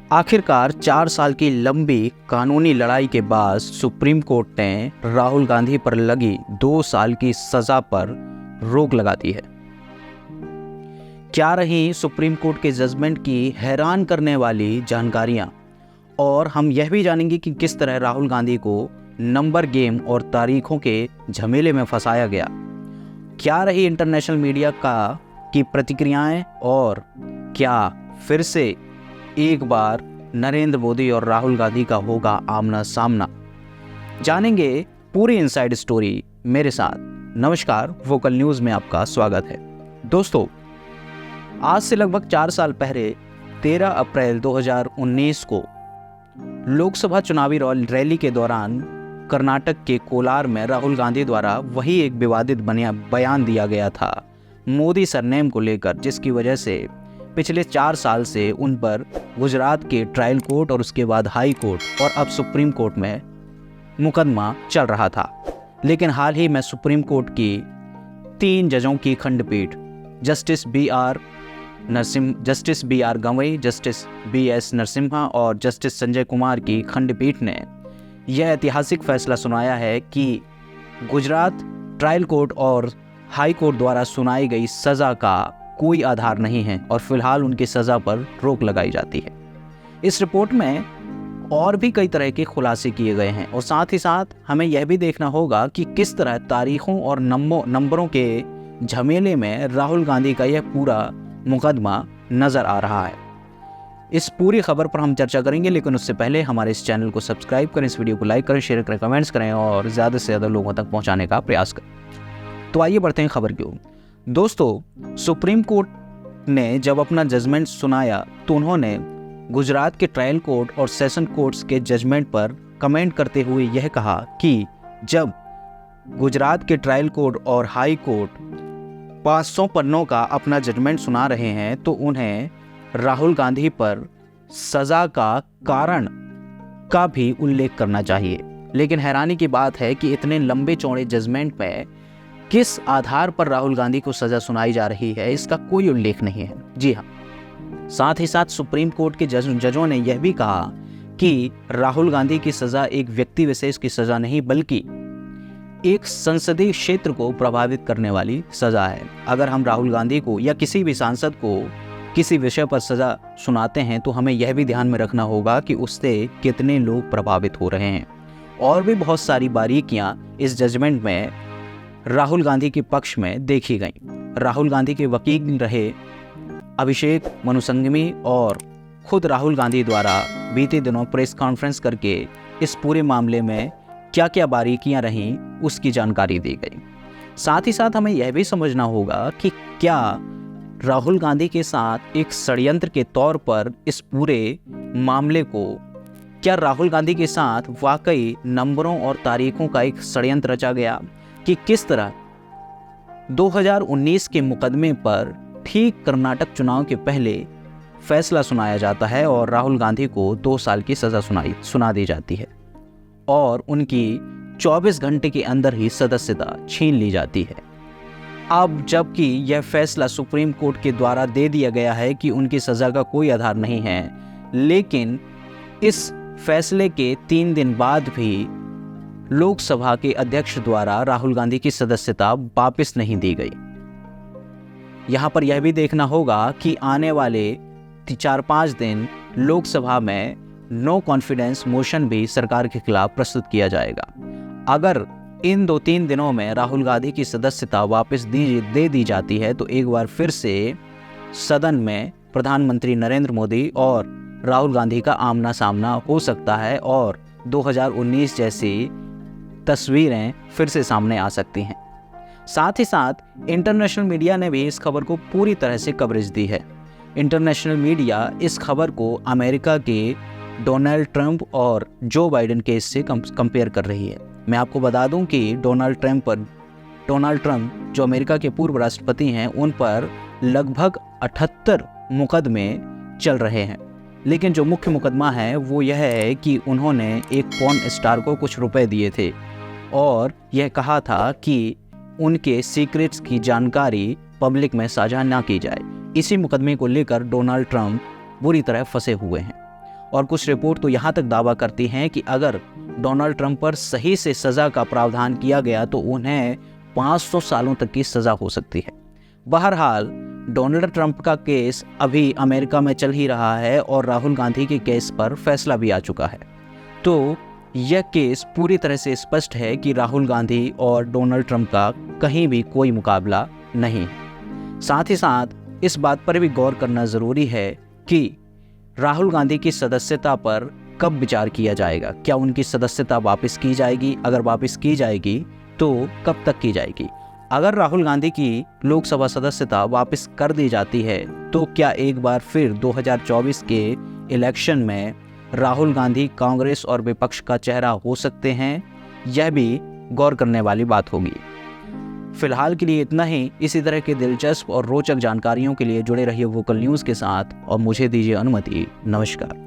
आखिरकार 4 साल की लंबी कानूनी लड़ाई के बाद सुप्रीम कोर्ट ने राहुल गांधी पर लगी 2 साल की सजा पर रोक लगा दी है। क्या रही सुप्रीम कोर्ट के जजमेंट की हैरान करने वाली जानकारियां, और हम यह भी जानेंगे कि किस तरह राहुल गांधी को नंबर गेम और तारीखों के झमेले में फंसाया गया। क्या रही इंटरनेशनल मीडिया की प्रतिक्रियाएं, और क्या फिर से एक बार नरेंद्र मोदी और राहुल गांधी का होगा आमना सामना। जानेंगे पूरी इनसाइड स्टोरी मेरे साथ। नमस्कार, वोकल न्यूज़ में आपका स्वागत है। दोस्तों, आज से लगभग 4 साल पहले 13 अप्रैल 2019 को लोकसभा चुनावी रैली के दौरान कर्नाटक के कोलार में राहुल गांधी द्वारा वही एक विवादित बयान दिया गया था मोदी सरनेम को लेकर, जिसकी वजह से पिछले 4 साल से उन पर गुजरात के ट्रायल कोर्ट और उसके बाद हाई कोर्ट और अब सुप्रीम कोर्ट में मुकदमा चल रहा था। लेकिन हाल ही में सुप्रीम कोर्ट की 3 जजों की खंडपीठ justice B R Gavai, justice BS Narasimha और जस्टिस संजय कुमार की खंडपीठ ने यह ऐतिहासिक फैसला सुनाया है कि गुजरात ट्रायल कोर्ट और हाई कोर्ट द्वारा सुनाई गई सज़ा का कोई आधार नहीं है और फिलहाल उनकी सज़ा पर रोक लगाई जाती है। इस रिपोर्ट में और भी कई तरह के खुलासे किए गए हैं और साथ ही साथ हमें यह भी देखना होगा कि किस तरह तारीखों और नंबरों के झमेले में राहुल गांधी का यह पूरा मुकदमा नज़र आ रहा है। इस पूरी खबर पर हम चर्चा करेंगे, लेकिन उससे पहले हमारे इस चैनल को सब्सक्राइब करें, इस वीडियो को लाइक करें, शेयर करें, कमेंट्स करें और ज़्यादा से ज़्यादा लोगों तक पहुँचाने का प्रयास करें। तो आइए बढ़ते हैं खबर की ओर। दोस्तों, सुप्रीम कोर्ट ने जब अपना जजमेंट सुनाया तो उन्होंने गुजरात के ट्रायल कोर्ट और सेशन कोर्ट्स के जजमेंट पर कमेंट करते हुए यह कहा कि जब गुजरात के ट्रायल कोर्ट और हाई कोर्ट 500 पन्नों का अपना जजमेंट सुना रहे हैं तो उन्हें राहुल गांधी पर सज़ा का कारण का भी उल्लेख करना चाहिए। लेकिन हैरानी की बात है कि इतने लंबे चौड़े जजमेंट में किस आधार पर राहुल गांधी को सज़ा सुनाई जा रही है, इसका कोई उल्लेख नहीं है। जी हाँ, साथ ही साथ सुप्रीम कोर्ट के जजों ने यह भी कहा कि राहुल गांधी की सज़ा एक व्यक्ति विशेष की सज़ा नहीं बल्कि एक संसदीय क्षेत्र को प्रभावित करने वाली सज़ा है। अगर हम राहुल गांधी को या किसी भी सांसद को किसी विषय पर सज़ा सुनाते हैं तो हमें यह भी ध्यान में रखना होगा कि उससे कितने लोग प्रभावित हो रहे हैं। और भी बहुत सारी बारीकियां इस जजमेंट में राहुल गांधी के पक्ष में देखी गईं। राहुल गांधी के वकील रहे अभिषेक मनु सिंघवी और खुद राहुल गांधी द्वारा बीते दिनों प्रेस कॉन्फ्रेंस करके इस पूरे मामले में क्या क्या बारीकियां रहीं उसकी जानकारी दी गई। साथ ही साथ हमें यह भी समझना होगा कि क्या राहुल गांधी के साथ एक षड्यंत्र के तौर पर इस पूरे मामले को, क्या राहुल गांधी के साथ वाकई नंबरों और तारीखों का एक षड्यंत्र रचा गया कि किस तरह 2019 के मुकदमे पर ठीक कर्नाटक चुनाव के पहले फैसला सुनाया जाता है और राहुल गांधी को 2 साल की सज़ा सुना दी जाती है और उनकी 24 घंटे के अंदर ही सदस्यता छीन ली जाती है। अब जबकि यह फैसला सुप्रीम कोर्ट के द्वारा दे दिया गया है कि उनकी सज़ा का कोई आधार नहीं है, लेकिन इस फैसले के 3 दिन बाद भी लोकसभा के अध्यक्ष द्वारा राहुल गांधी की सदस्यता वापस नहीं दी गई। यहाँ पर यह भी देखना होगा कि आने वाले 4-5 दिन लोकसभा में नो कॉन्फिडेंस मोशन भी सरकार के खिलाफ प्रस्तुत किया जाएगा। अगर इन 2-3 दिनों में राहुल गांधी की सदस्यता वापस दे दी जाती है तो एक बार फिर से सदन में प्रधानमंत्री नरेंद्र मोदी और राहुल गांधी का आमना सामना हो सकता है और 2019 जैसी तस्वीरें फिर से सामने आ सकती हैं। साथ ही साथ इंटरनेशनल मीडिया ने भी इस खबर को पूरी तरह से कवरेज दी है। इंटरनेशनल मीडिया इस खबर को अमेरिका के डोनाल्ड ट्रंप और जो बाइडेन केस से कंपेयर कर रही है। मैं आपको बता दूं कि डोनाल्ड ट्रंप जो अमेरिका के पूर्व राष्ट्रपति हैं, उन पर लगभग 78 मुकदमे चल रहे हैं, लेकिन जो मुख्य मुकदमा है वो यह है कि उन्होंने एक पॉर्न स्टार को कुछ रुपए दिए थे और यह कहा था कि उनके सीक्रेट्स की जानकारी पब्लिक में साझा ना की जाए। इसी मुकदमे को लेकर डोनाल्ड ट्रंप बुरी तरह फंसे हुए हैं और कुछ रिपोर्ट तो यहाँ तक दावा करती हैं कि अगर डोनाल्ड ट्रंप पर सही से सज़ा का प्रावधान किया गया तो उन्हें 500 सालों तक की सज़ा हो सकती है। बहरहाल डोनाल्ड ट्रंप का केस अभी अमेरिका में चल ही रहा है और राहुल गांधी के केस पर फैसला भी आ चुका है। तो यह केस पूरी तरह से स्पष्ट है कि राहुल गांधी और डोनाल्ड ट्रंप का कहीं भी कोई मुकाबला नहीं है। साथ ही साथ इस बात पर भी गौर करना ज़रूरी है कि राहुल गांधी की सदस्यता पर कब विचार किया जाएगा। क्या उनकी सदस्यता वापस की जाएगी? अगर वापस की जाएगी तो कब तक की जाएगी? अगर राहुल गांधी की लोकसभा सदस्यता वापस कर दी जाती है तो क्या एक बार फिर 2024 के इलेक्शन में राहुल गांधी कांग्रेस और विपक्ष का चेहरा हो सकते हैं? यह भी गौर करने वाली बात होगी। फिलहाल के लिए इतना ही। इसी तरह के दिलचस्प और रोचक जानकारियों के लिए जुड़े रहिए वोकल न्यूज़ के साथ और मुझे दीजिए अनुमति। नमस्कार।